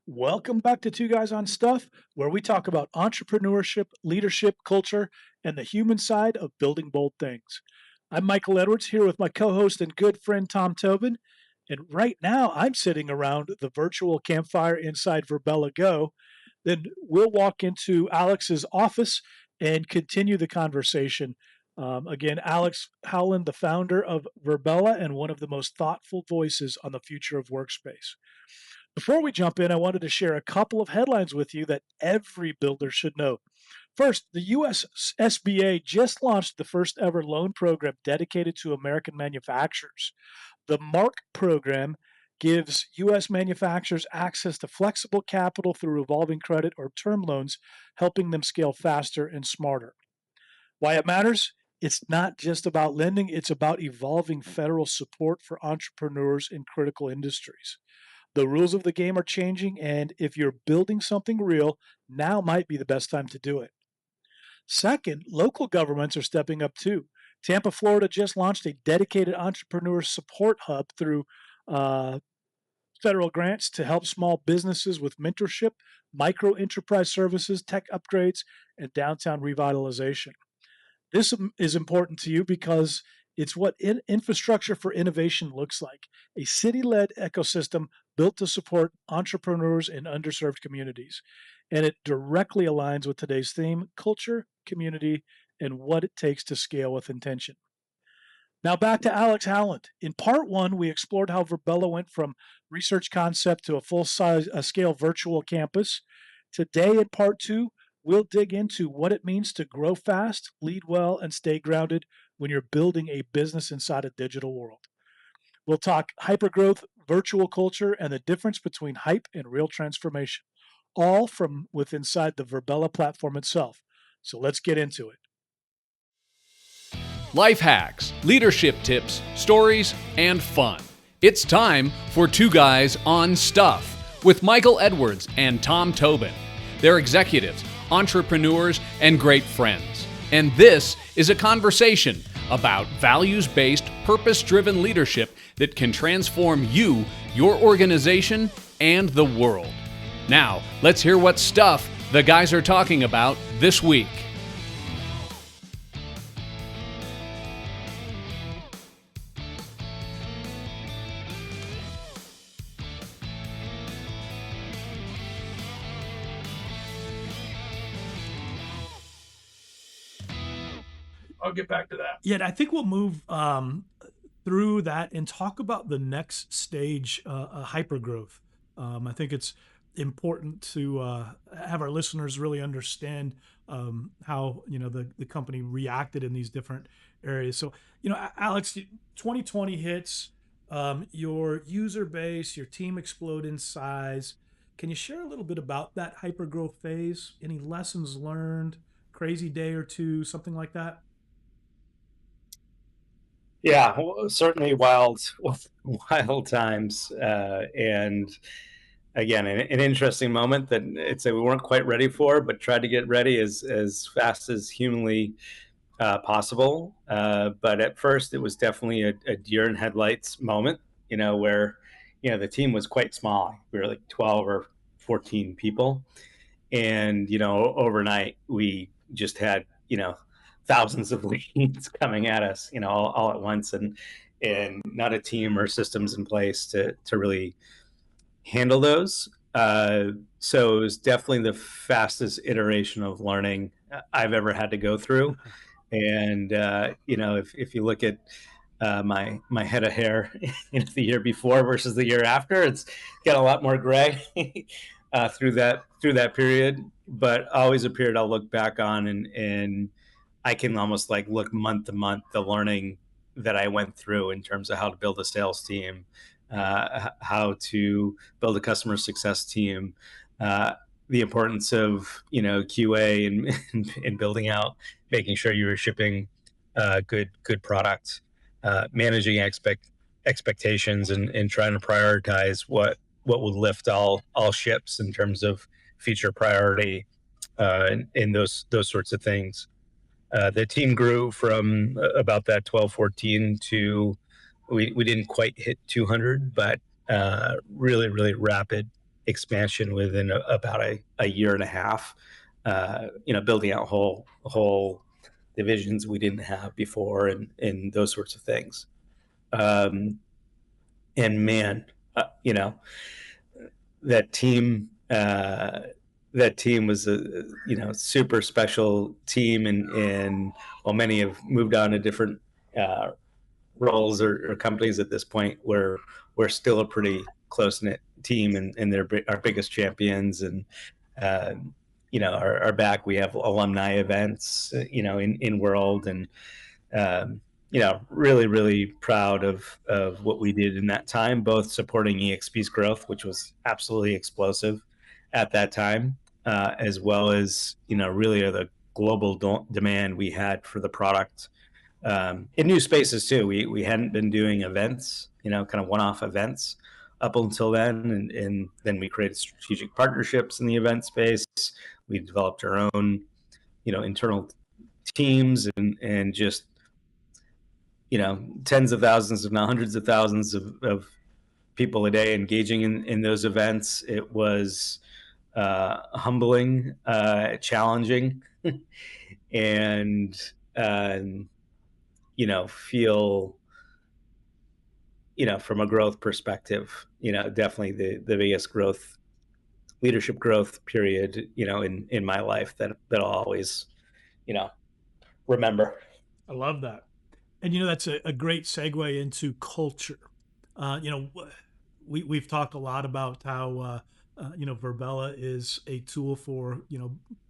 Welcome back to Two Guys on Stuff, where we talk about entrepreneurship, leadership, culture, and the human side of building bold things. I'm Michael Edwards here with my co host and good friend Tom Tobin. And right now, I'm sitting around the virtual campfire inside Virbela Go. Then we'll walk into Alex's office and continue the conversation. Again, Alex Howland, the founder of Virbela and one of the most thoughtful voices on the future of workspace. Before we jump in, I wanted to share a couple of headlines with you that every builder should know. First, the US SBA just launched the first ever loan program dedicated to American manufacturers. The MARC program gives US manufacturers access to flexible capital through revolving credit or term loans, helping them scale faster and smarter. Why it matters? It's not just about lending, it's about evolving federal support for entrepreneurs in critical industries. The rules of the game are changing, and if you're building something real, now might be the best time to do it. Second, local governments are stepping up too. Tampa, Florida just launched a dedicated entrepreneur support hub through uh, federal grants to help small businesses with mentorship, micro enterprise services, tech upgrades, and downtown revitalization. This is important to you because it's what infrastructure for innovation looks like, a city led ecosystem built to support entrepreneurs in underserved communities. And it directly aligns with today's theme culture, community, and what it takes to scale with intention. Now back to Alex Howland. In part one, we explored how Virbela went from research concept to a full size scale virtual campus. Today, in part two, we'll dig into what it means to grow fast, lead well, and stay grounded when you're building a business inside a digital world. We'll talk hypergrowth, virtual culture, and the difference between hype and real transformation, all from within inside the Virbela platform itself. So let's get into it. Life hacks, leadership tips, stories, and fun. It's time for Two Guys on Stuff with Michael Edwards and Tom Tobin. They're executives, entrepreneurs, and great friends. And this is a conversation about values-based, purpose-driven leadership that can transform you, your organization, and the world. Now, let's hear what stuff the guys are talking about this week. I'll get back to that. Yeah, I think we'll move through that and talk about the next stage, hypergrowth. I think it's important to have our listeners really understand how the company reacted in these different areas. So, Alex, 2020 hits, your user base, your team explode in size. Can you share a little bit about that hypergrowth phase? Any lessons learned? Crazy day or two, something like that? Yeah, well, certainly wild times, and again, an interesting moment that it's we weren't quite ready for, but tried to get ready as fast as humanly possible. But at first, it was definitely a deer in headlights moment, where the team was quite small. We were like 12 or 14 people, and overnight we just had thousands of leads coming at us, all at once, and not a team or systems in place to really handle those. So it was definitely the fastest iteration of learning I've ever had to go through. And if you look at my head of hair the year before versus the year after, it's got a lot more gray through that period, but always a period I'll look back on and I can almost like look month to month the learning that I went through in terms of how to build a sales team, how to build a customer success team, the importance of QA and building out, making sure you were shipping good product, managing expectations and trying to prioritize what would lift all ships in terms of feature priority, and those sorts of things. The team grew from about that 12, 14 to we didn't quite hit 200, but really, really rapid expansion within about a year and a half. Building out whole divisions we didn't have before, and those sorts of things. Um, and man, that team that team was a super special team, and while many have moved on to different uh, roles or companies at this point, we're still a pretty close knit team, and they're our biggest champions. And uh, our back, we have alumni events, in world, and really, really proud of what we did in that time, both supporting EXP's growth, which was absolutely explosive at that time, as well as, really the global demand we had for the product, in new spaces too. We hadn't been doing events, kind of one-off events up until then, and then we created strategic partnerships in the event space. We developed our own, internal teams, and just tens of thousands, if not hundreds of thousands of people a day engaging in those events. It was humbling, challenging, and feel, from a growth perspective, definitely the biggest leadership growth period, in my life that I'll always, remember. I love that. And that's a great segue into culture. We've talked a lot about how Virbela is a tool for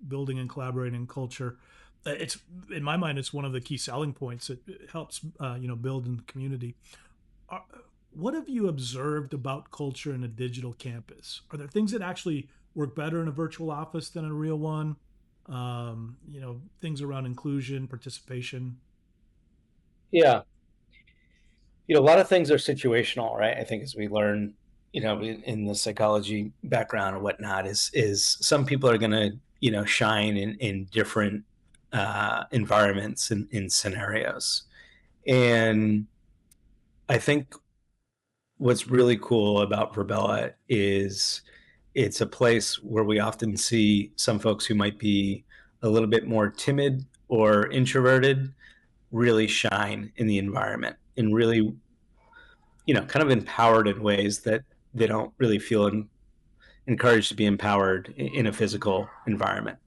building and collaborating culture. It's, in my mind, it's one of the key selling points. It helps build in the community. Are, what have you observed about culture in a digital campus? Are there things that actually work better in a virtual office than in a real one? Things around inclusion, participation. Yeah. A lot of things are situational, right? I think, as we learn, in the psychology background and whatnot, is some people are going to, shine in different environments and in scenarios. And I think what's really cool about Virbela is it's a place where we often see some folks who might be a little bit more timid or introverted really shine in the environment, and really, kind of empowered in ways that they don't really feel encouraged to be empowered in a physical environment.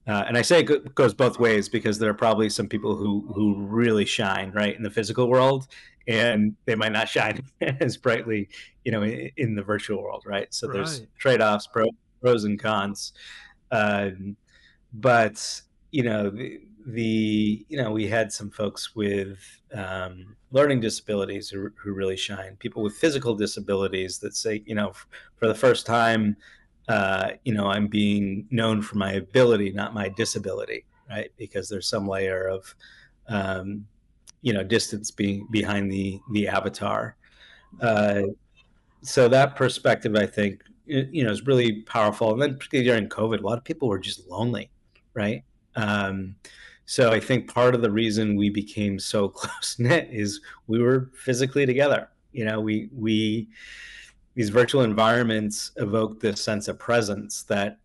And I say it goes both ways, because there are probably some people who really shine right in the physical world, and they might not shine as brightly, in the virtual world, right? So there's Right. trade-offs, pros and cons. But we had some folks with learning disabilities who really shine. People with physical disabilities that say, for the first time, I'm being known for my ability, not my disability, right? Because there's some layer of distance being behind the avatar. Uh, so that perspective, I think, is really powerful. And then, particularly during COVID, a lot of people were just lonely, right? Um, so I think part of the reason we became so close knit is we were physically together. We these virtual environments evoke this sense of presence that,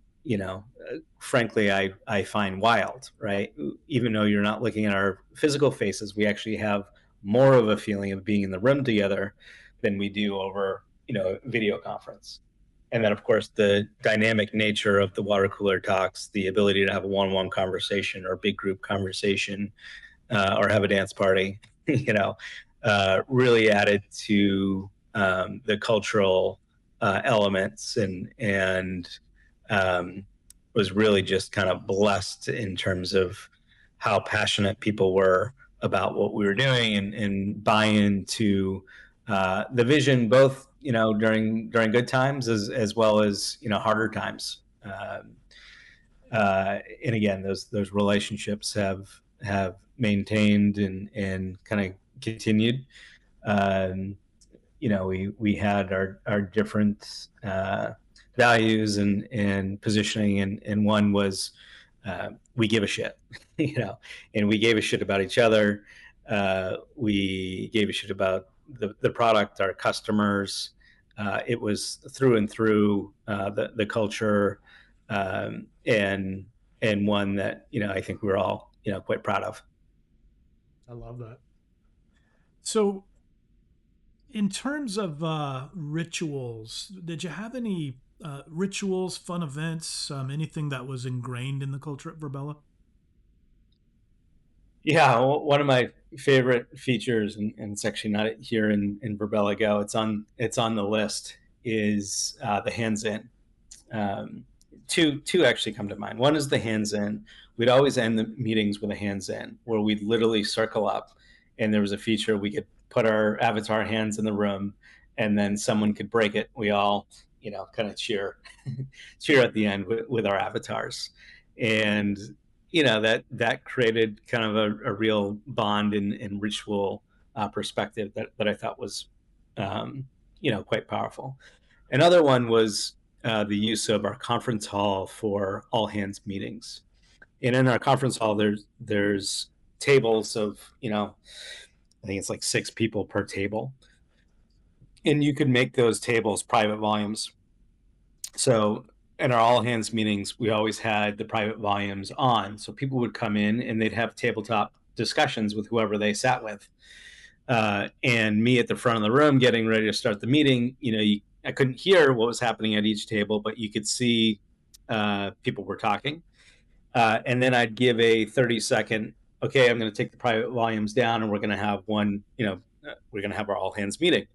frankly, I find wild, right? Even though you're not looking at our physical faces, we actually have more of a feeling of being in the room together than we do over, video conference. And then, of course, the dynamic nature of the water cooler talks, the ability to have a one-on-one conversation or big group conversation, or have a dance party, really added to the cultural elements, and was really just kind of blessed in terms of how passionate people were about what we were doing, and buy into the vision, both during good times, as well as harder times. And again, those relationships have maintained and kind of continued. Um, we had our different values and positioning, and one was, we give a shit, and we gave a shit about each other. We gave a shit about the product, our customers, it was through and through the culture, and one that I think we're all quite proud of. I love that. So, in terms of rituals, did you have any rituals, fun events, anything that was ingrained in the culture at Virbela? Yeah, one of my favorite features, and it's actually not here in Virbela Go. It's on the list. Is the hands in. Um, two actually come to mind. One is the hands in. We'd always end the meetings with a hands in, where we'd literally circle up, and there was a feature we could put our avatar hands in the room, and then someone could break it. We all, kind of cheer at the end with our avatars, and that created kind of a real bond and ritual perspective that I thought was, quite powerful. Another one was the use of our conference hall for all hands meetings. And in our conference hall, there's tables of, I think it's like 6 people per table, and you could make those tables private volumes. So in our all hands meetings, we always had the private volumes on, so people would come in and they'd have tabletop discussions with whoever they sat with. And me at the front of the room getting ready to start the meeting, I couldn't hear what was happening at each table, but you could see people were talking. And then I'd give a 30-second, okay, I'm going to take the private volumes down and we're going to have we're going to have our all hands meeting.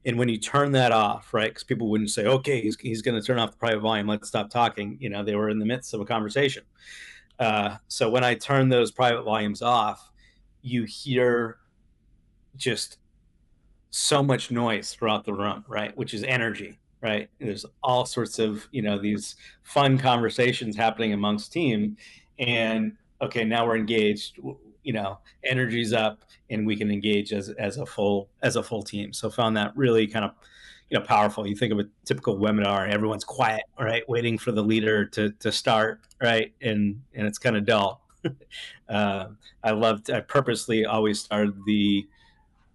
And when you turn that off, right, because people wouldn't say, okay, he's going to turn off the private volume, let's stop talking. They were in the midst of a conversation. So when I turn those private volumes off, you hear just so much noise throughout the room, right? Which is energy, right? There's all sorts of, these fun conversations happening amongst team. And okay, now we're engaged, energy's up and we can engage as a full team. So found that really kind of, powerful. You think of a typical webinar, everyone's quiet, right? Waiting for the leader to start, right? And it's kind of dull. I purposely always started the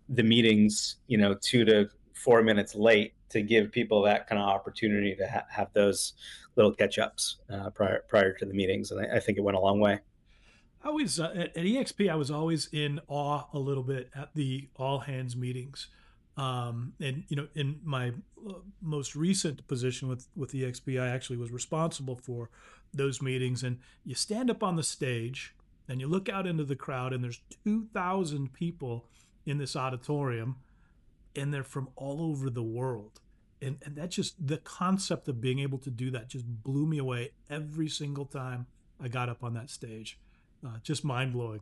meetings, 2 to 4 minutes late to give people that kind of opportunity to have those little catch ups prior to the meetings, and I think it went a long way. I always at EXP, I was always in awe a little bit at the all hands meetings, and in my most recent position with EXP, I actually was responsible for those meetings. And you stand up on the stage, and you look out into the crowd, and there's 2,000 people in this auditorium, and they're from all over the world. And that just the concept of being able to do that just blew me away every single time I got up on that stage. Just mind blowing.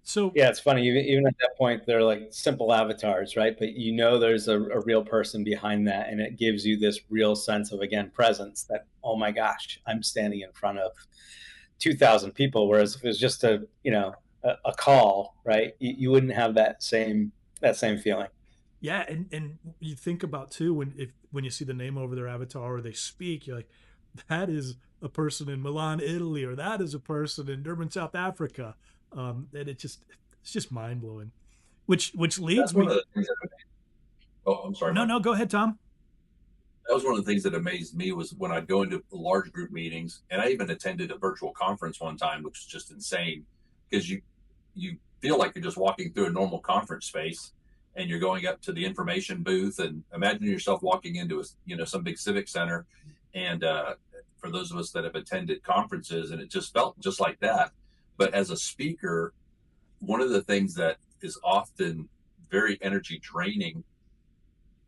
So Yeah, it's funny. Even at that point, they're like simple avatars, right? But there's a real person behind that, and it gives you this real sense of, again, presence. That, oh my gosh, I'm standing in front of 2,000 people. Whereas if it was just a call, right, you wouldn't have that same feeling. yeah, and you think about too when you see the name over their avatar or they speak, you're like, that is a person in Milan, Italy, or that is a person in Durban, South Africa. And it's just mind blowing. Which leads That's one me. of the things that oh, I'm sorry, No, Mike. no, go ahead, Tom. That was one of the things that amazed me was when I'd go into large group meetings, and I even attended a virtual conference one time, which was just insane because you feel like you're just walking through a normal conference space, and you're going up to the information booth, and imagine yourself walking into some big civic center, and for those of us that have attended conferences, and it just felt just like that. But as a speaker, one of the things that is often very energy draining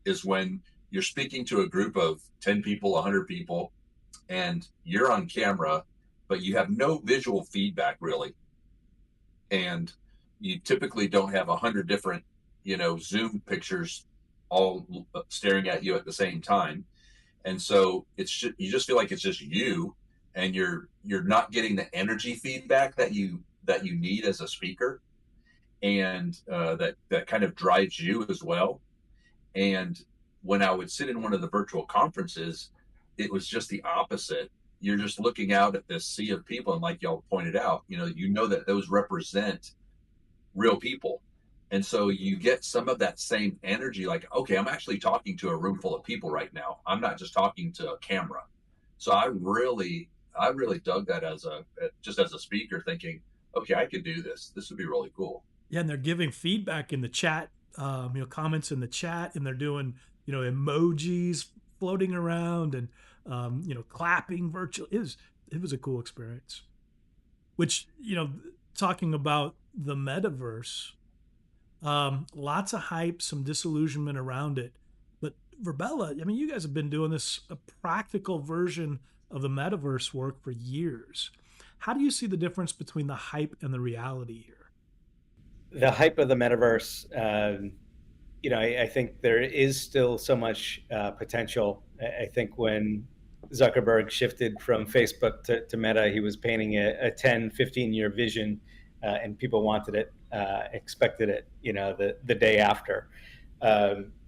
is when you're speaking to a group of 10 people, 100 people, and you're on camera, but you have no visual feedback really. And you typically don't have 100 different, Zoom pictures all staring at you at the same time. And so you just feel like it's just you, and you're not getting the energy feedback that you need as a speaker, and that kind of drives you as well. And when I would sit in one of the virtual conferences, it was just the opposite. You're just looking out at this sea of people, and like y'all pointed out, that those represent real people, And so you get some of that same energy, like, okay, I'm actually talking to a room full of people right now. I'm not just talking to a camera. So I really dug that as a just as a speaker, thinking, okay, I could do this. This would be really cool. Yeah, and they're giving feedback in the chat, comments in the chat, and they're doing, emojis floating around and, clapping virtual. It was a cool experience. Which, talking about the metaverse, lots of hype, some disillusionment around it. But Virbela, I mean, you guys have been doing this a practical version of the metaverse work for years. How do you see the difference between the hype and the reality here? The hype of the metaverse, I think there is still so much potential. I think when Zuckerberg shifted from Facebook to Meta, he was painting a 10, 15-year vision, and people wanted it, expected it, the day after.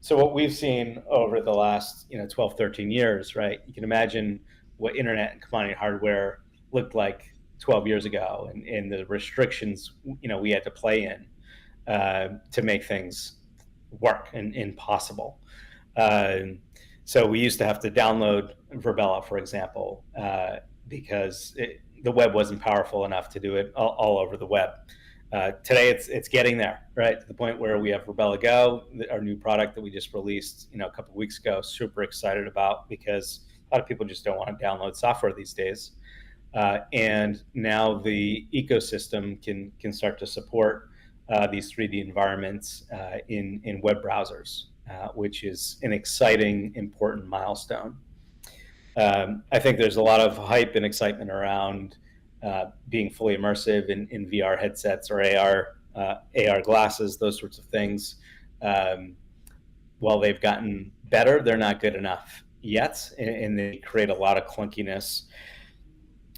So what we've seen over the last 12, 13 years, right? You can imagine what internet and commodity hardware looked like 12 years ago, and the restrictions we had to play in to make things work and possible. So we used to have to download Virbela, for example, because the web wasn't powerful enough to do it all over the web. Today, it's getting there, right, to the point where we have Virbela Go, our new product that we just released, a couple of weeks ago. Super excited about, because a lot of people just don't want to download software these days. And now the ecosystem can start to support these 3D environments in web browsers, which is an exciting, important milestone. I think there's a lot of hype and excitement around being fully immersive in VR headsets or AR glasses, those sorts of things. While they've gotten better, they're not good enough yet, and they create a lot of clunkiness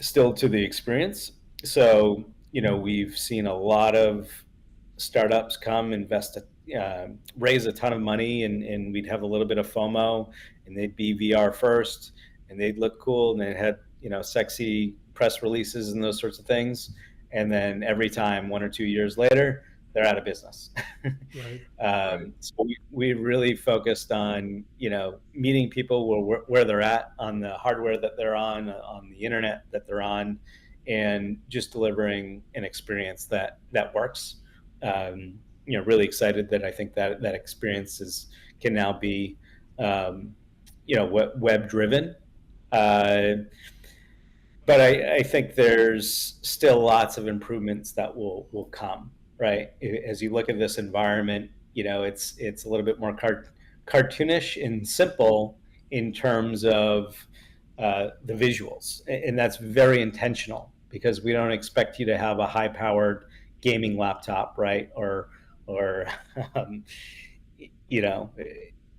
still to the experience. So, we've seen a lot of startups come invest, raise a ton of money, and we'd have a little bit of FOMO, and they'd be VR first, and they'd look cool, and they had sexy press releases and those sorts of things. And then every time, 1 or 2 years later, they're out of business. Right. So we really focused on meeting people where they're at on the hardware that they're on the internet that they're on, and just delivering an experience that works. Really excited that I think that experience can now be web driven. But I think there's still lots of improvements that will come, right? As you look at this environment, it's a little bit more cartoonish and simple in terms of the visuals, and that's very intentional, because we don't expect you to have a high-powered gaming laptop, right? Or um,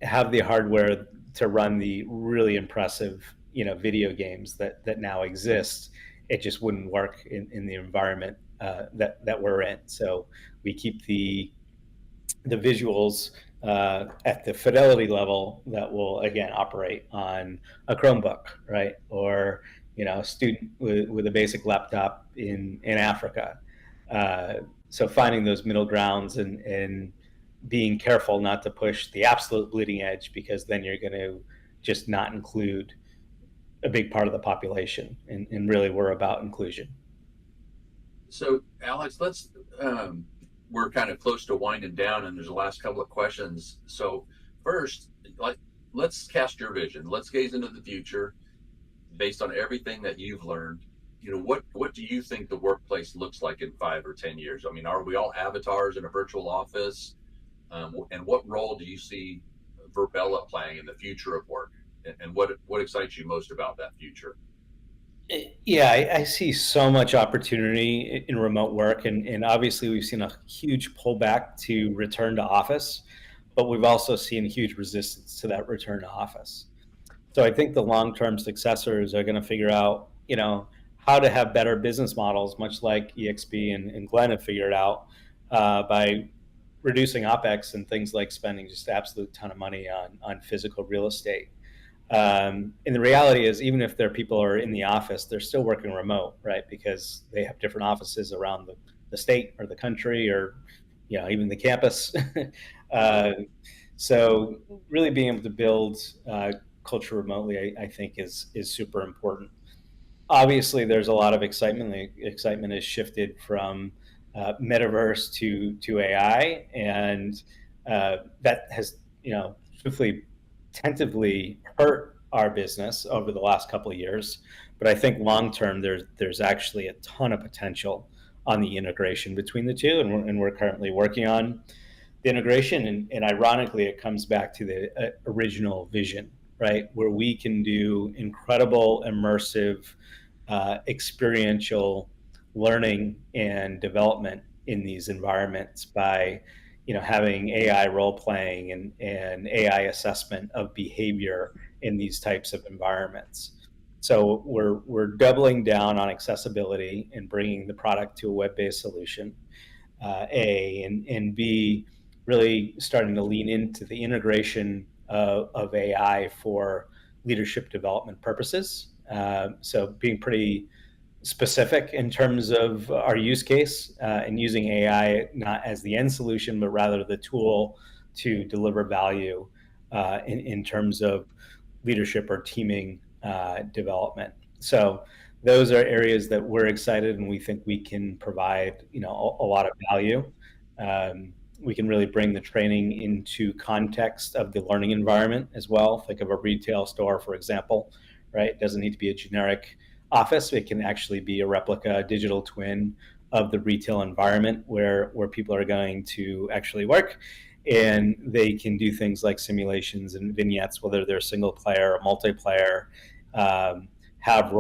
have the hardware to run the really impressive video games that now exist. It just wouldn't work in the environment that we're in. So we keep the visuals at the fidelity level that will, again, operate on a Chromebook, right? Or a student with a basic laptop in Africa. So finding those middle grounds and being careful not to push the absolute bleeding edge, because then you're going to just not include a big part of the population, and really we're about inclusion. So, Alex, we're kind of close to winding down, and there's the last couple of questions. So, first, let's cast your vision. Let's gaze into the future based on everything that you've learned. What do you think the workplace looks like in 5 or 10 years? I mean, are we all avatars in a virtual office? And what role do you see Virbela playing in the future of work? And what excites you most about that future? Yeah, I see so much opportunity in remote work, and obviously we've seen a huge pullback to return to office, but we've also seen huge resistance to that return to office. So I think the long-term successors are going to figure out, how to have better business models, much like EXP and Glenn have figured out, by reducing OpEx and things like spending just an absolute ton of money on physical real estate. And the reality is, even if their people are in the office, they're still working remote, right? Because they have different offices around the state or the country, or even the campus. uh, so really being able to build culture remotely, I think is super important. Obviously there's a lot of excitement. The excitement has shifted from metaverse to AI, and that has, truthfully, tentatively hurt our business over the last couple of years. But I think long term, there's actually a ton of potential on the integration between the two, and we're currently working on the integration. And ironically, it comes back to the original vision, right? Where we can do incredible, immersive, experiential learning and development in these environments by, having AI role playing and AI assessment of behavior in these types of environments. So we're doubling down on accessibility and bringing the product to a web-based solution. And B, really starting to lean into the integration of AI for leadership development purposes. So being pretty specific in terms of our use case, and using AI not as the end solution, but rather the tool to deliver value in terms of leadership or teaming development. So those are areas that we're excited, and we think we can provide a lot of value. We can really bring the training into context of the learning environment as well. Think of a retail store, for example, right? It doesn't need to be a generic office. It can actually be a replica, digital twin of the retail environment where people are going to actually work. And they can do things like simulations and vignettes, whether they're single player or multiplayer, have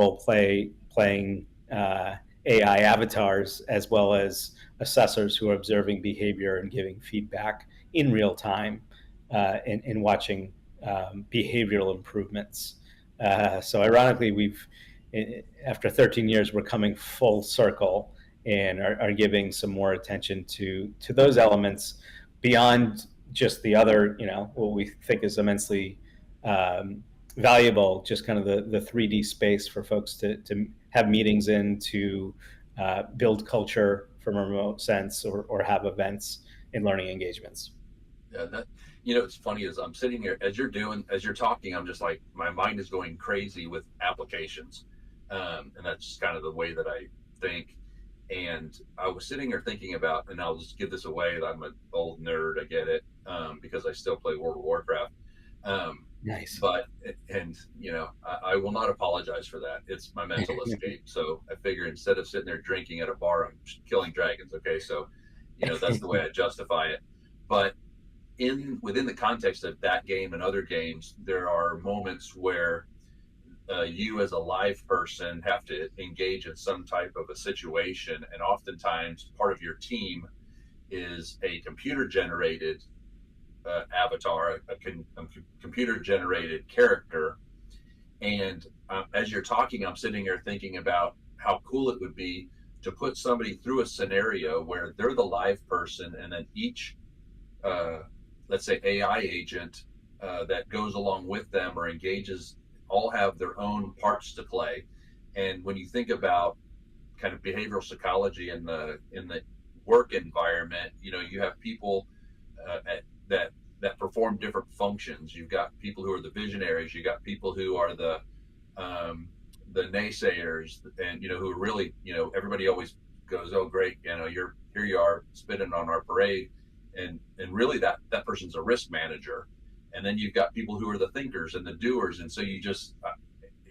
playing AI avatars, as well as assessors who are observing behavior and giving feedback in real time, and watching behavioral improvements. So ironically, after 13 years, we're coming full circle and are giving some more attention to those elements beyond just the other, what we think is immensely valuable, just kind of the 3D space for folks to have meetings in, to build culture from a remote sense, or have events and learning engagements. Yeah, that it's funny as I'm sitting here as you're talking, I'm just like my mind is going crazy with applications, and that's just kind of the way that I think. And I was sitting here thinking about, and I'll just give this away that I'm an old nerd. I get it, because I still play World of Warcraft. Nice. But and I will not apologize for that. It's my mental escape. So I figure instead of sitting there drinking at a bar, I'm killing dragons. Okay, so that's the way I justify it. But within the context of that game and other games, there are moments where you as a live person have to engage in some type of a situation, and oftentimes part of your team is a computer generated avatar, a computer generated character. And as you're talking, I'm sitting here thinking about how cool it would be to put somebody through a scenario where they're the live person, and then each let's say AI agent that goes along with them or engages all have their own parts to play. And when you think about kind of behavioral psychology in the work environment, you have people that perform different functions. You've got people who are the visionaries. You got people who are the naysayers, and who are really, everybody always goes, "Oh, great, you're here. You are spitting on our parade," and really that person's a risk manager. And then you've got people who are the thinkers and the doers. And so you just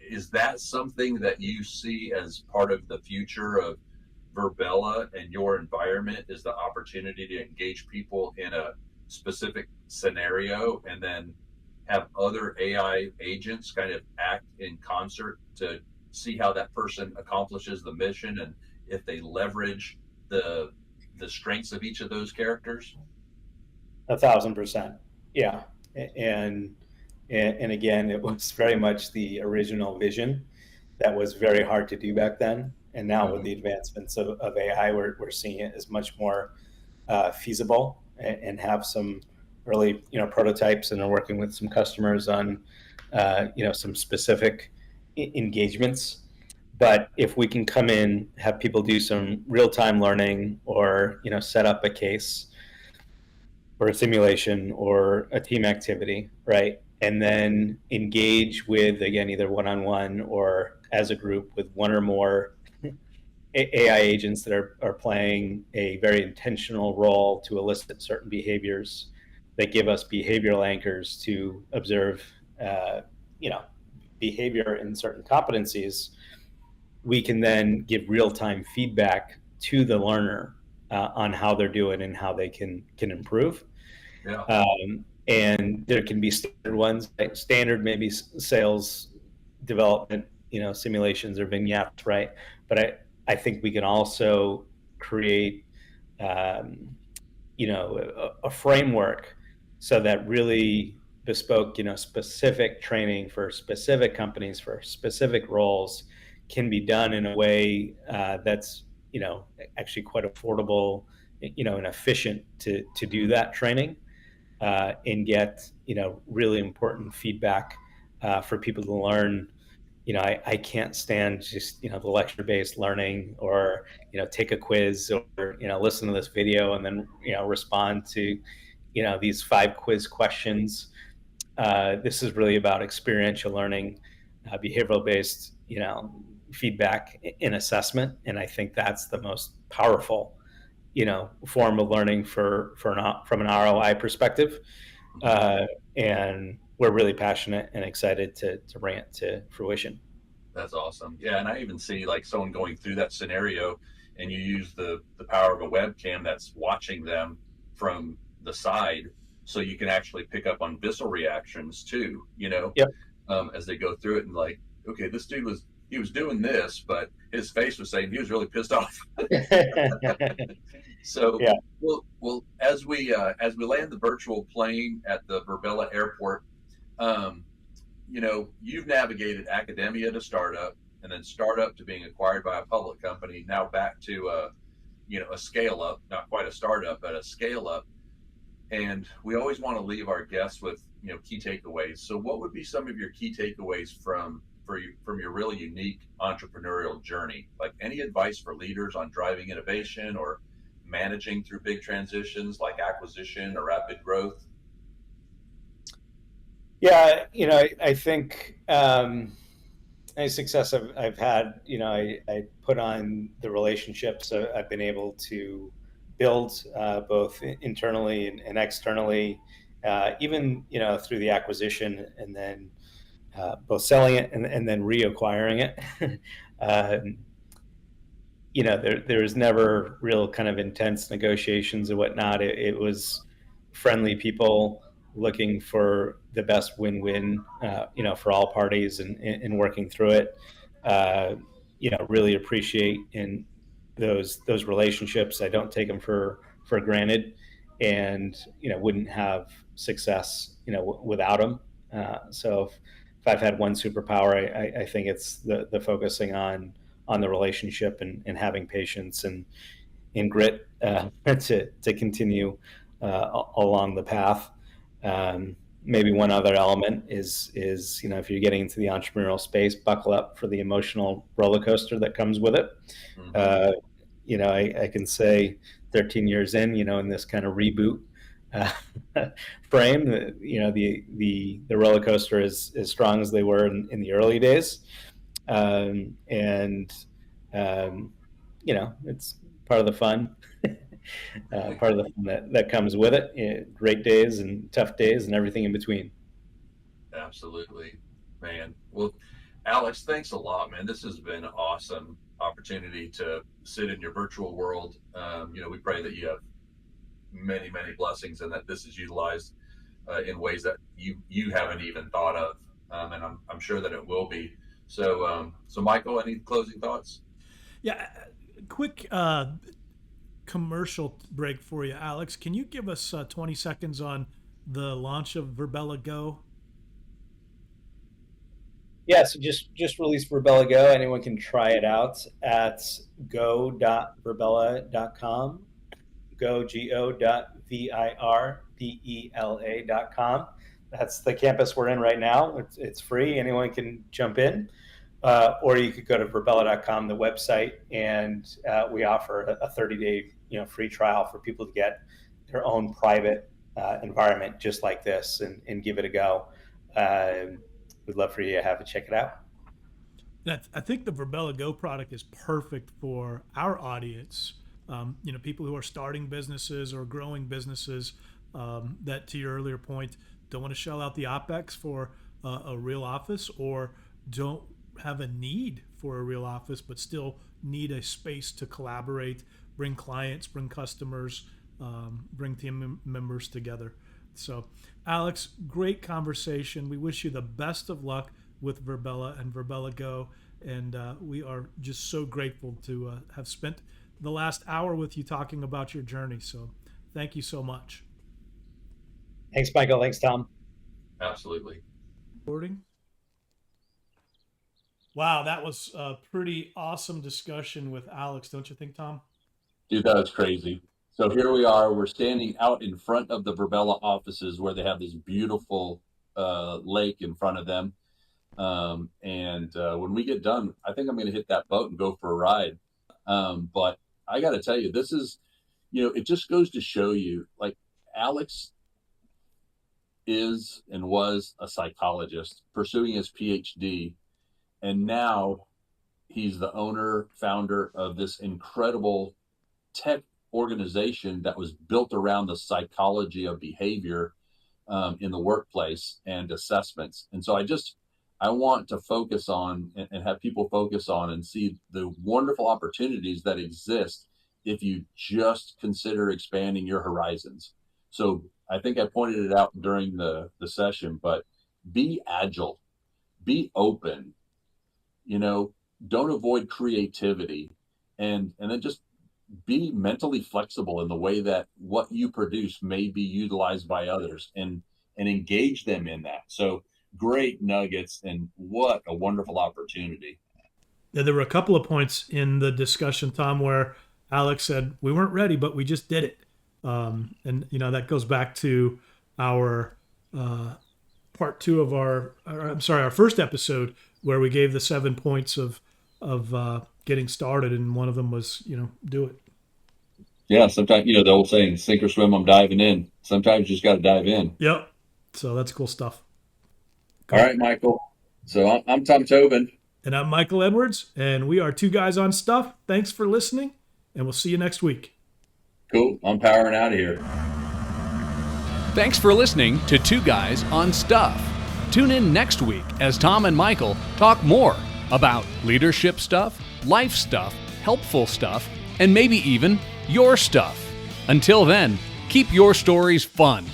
is that something that you see as part of the future of Virbela and your environment, is the opportunity to engage people in a specific scenario and then have other AI agents kind of act in concert to see how that person accomplishes the mission, and if they leverage the strengths of each of those characters? 1,000%. Yeah. And again, it was very much the original vision that was very hard to do back then. And now with the advancements of AI, we're seeing it as much more feasible, and have some early prototypes, and are working with some customers on some specific engagements. But if we can come in, have people do some real-time learning, or set up a case, or a simulation or a team activity, right? And then engage with, again, either one-on-one or as a group with one or more AI agents that are playing a very intentional role to elicit certain behaviors that give us behavioral anchors to observe, uh, you know, behavior in certain competencies. We can then give real-time feedback to the learner on how they're doing and how they can improve. Yeah. And there can be standard ones, like standard maybe sales development, simulations or vignettes, right? But I think we can also create, um, a framework so that really bespoke, specific training for specific companies for specific roles can be done in a way that's, actually quite affordable, and efficient to do that training, and get, really important feedback for people to learn. I can't stand just, the lecture based learning, or, take a quiz, or, listen to this video and then, respond to, these 5 quiz questions. This is really about experiential learning, behavioral based, feedback and assessment. And I think that's the most powerful, form of learning from an ROI perspective. Uh, and we're really passionate and excited to bring it to fruition. That's awesome. Yeah, and I even see like someone going through that scenario, and you use the power of a webcam that's watching them from the side, so you can actually pick up on visceral reactions too. Yep. As they go through it, and like, okay, this dude was doing this, but his face was saying he was really pissed off. So, Yeah. well, as we land the virtual plane at the Virbela Airport, um, you've navigated academia to startup, and then startup to being acquired by a public company, now back to a scale up, not quite a startup, but a scale up. And we always want to leave our guests with, key takeaways. So what would be some of your key takeaways from your really unique entrepreneurial journey? Like any advice for leaders on driving innovation or managing through big transitions like acquisition or rapid growth? Yeah, I think any success I've had, I put on the relationships I've been able to build, both internally and externally, even, through the acquisition, and then both selling it and then reacquiring it. um, there was never real kind of intense negotiations and whatnot. It was friendly people looking for the best win-win, for all parties, and working through it. Uh, really appreciate in those relationships. I don't take them for granted, and wouldn't have success, without them. So if I've had one superpower, I think it's the focusing on the relationship, and having patience and grit, to continue along the path. Maybe one other element is if you're getting into the entrepreneurial space, buckle up for the emotional roller coaster that comes with it. Mm-hmm. I can say 13 years in this kind of reboot uh, frame, the roller coaster is as strong as they were in the early days. And it's part of the fun, part of the fun that comes with it. Great days and tough days and everything in between. Absolutely, man. Well, Alex, thanks a lot, man. This has been an awesome opportunity to sit in your virtual world. We pray that you have many, many blessings, and that this is utilized in ways that you haven't even thought of, and I'm sure that it will be. So, Michael, any closing thoughts? Yeah, quick commercial break for you, Alex. Can you give us 20 seconds on the launch of Virbela Go? Yeah, so just released Virbela Go. Anyone can try it out at go.virbela.com. go.virbela.com. That's the campus we're in right now. It's free. Anyone can jump in. Or you could go to virbela.com, the website, and we offer a 30-day free trial for people to get their own private environment just like this and give it a go. We'd love for you to have to check it out. I think the Virbela Go product is perfect for our audience. People who are starting businesses or growing businesses that, to your earlier point, don't want to shell out the OpEx for a real office, or don't have a need for a real office, but still need a space to collaborate, bring clients, bring customers, bring team members together. So, Alex, great conversation. We wish you the best of luck with Virbela and Virbela Go, and we are just so grateful to have spent the last hour with you talking about your journey. So thank you so much. Thanks, Michael. Thanks, Tom. Absolutely. Recording. Wow, that was a pretty awesome discussion with Alex, don't you think, Tom? Dude, that was crazy. So here we are. We're standing out in front of the Virbela offices where they have this beautiful lake in front of them. And when we get done, I think I'm going to hit that boat and go for a ride. But I got to tell you, this is, it just goes to show you, like, Alex is and was a psychologist pursuing his PhD. And now he's the owner, founder of this incredible tech organization that was built around the psychology of behavior in the workplace and assessments. And so I want to focus on and have people focus on and see the wonderful opportunities that exist if you just consider expanding your horizons. So I think I pointed it out during the session, but be agile, be open, don't avoid creativity, and then just be mentally flexible in the way that what you produce may be utilized by others, and engage them in that. So great nuggets, and what a wonderful opportunity. Yeah, there were a couple of points in the discussion, Tom, where Alex said we weren't ready, but we just did it. And that goes back to our part two of our first episode, where we gave the 7 points of getting started, and one of them was do it. Yeah, sometimes the old saying, sink or swim, I'm diving in. Sometimes you just got to dive in. Yep. So that's cool stuff. All right, Michael. So I'm Tom Tobin. And I'm Michael Edwards, and we are Two Guys on Stuff. Thanks for listening, and we'll see you next week. Cool. I'm powering out of here. Thanks for listening to Two Guys on Stuff. Tune in next week as Tom and Michael talk more about leadership stuff, life stuff, helpful stuff, and maybe even your stuff. Until then, keep your stories fun